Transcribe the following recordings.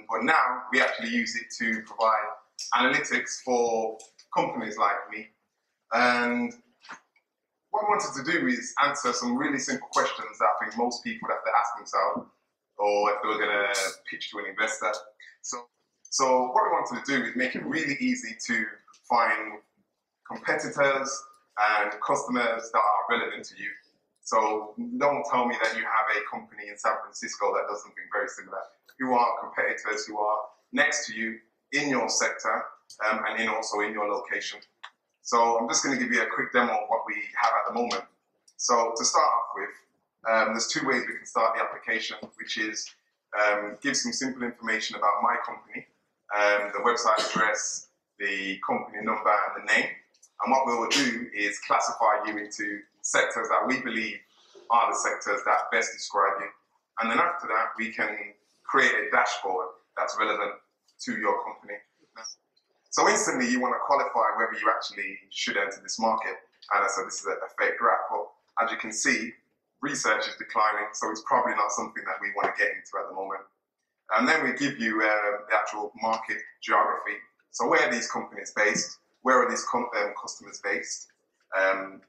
But now we actually use it to provide analytics for companies like me. And what I wanted to do is answer some really simple questions that I think most people have to ask themselves, or if they were going to pitch to an investor. So what I wanted to do is make it really easy to find competitors and customers that are relevant to you. So don't tell me that you have a company in San Francisco that does something very similar. Who are competitors who are next to you in your sector and also in your location. So I'm just going to give you a quick demo of what we have at the moment. So to start off with, there's two ways we can start the application, which is give some simple information about my company, the website address, the company number and the name. And what we will do is classify you into sectors that we believe are the sectors that best describe you. And then after that, we can create a dashboard that's relevant to your company. So instantly, you want to qualify whether you actually should enter this market. And so this is a fake graph. But as you can see, research is declining, so it's probably not something that we want to get into at the moment. And then we give you the actual market geography. So where are these companies based? Where are these customers based? And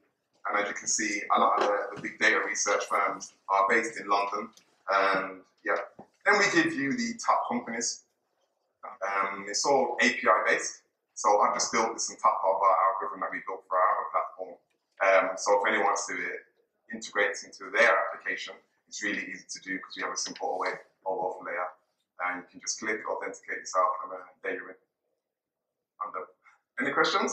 as you can see, a lot of the big data research firms are based in London. And yeah, then we give you the top companies. It's all API based. So I've just built this on top of our algorithm that we built for our other platform. So if anyone wants to integrate it into their application, it's really easy to do because we have a simple OAuth layer. And you can just click, authenticate yourself, and there you're in. I'm done. Any questions?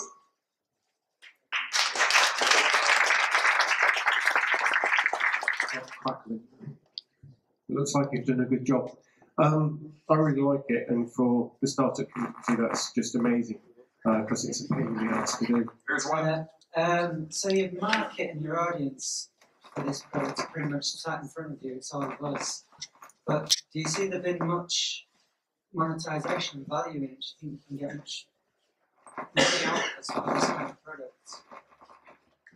It looks like you've done a good job. I really like it, and for the startup community, that's just amazing because it's a pain in the ass to do. Here's one. So your market and your audience for this product are pretty much sat in front of you. It's all it was. But do you see there been much monetization value in it? Do you think you can get much money out of this kind of product?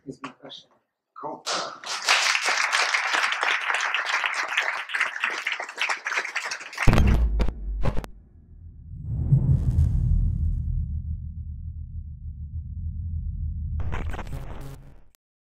Is my question. Cool.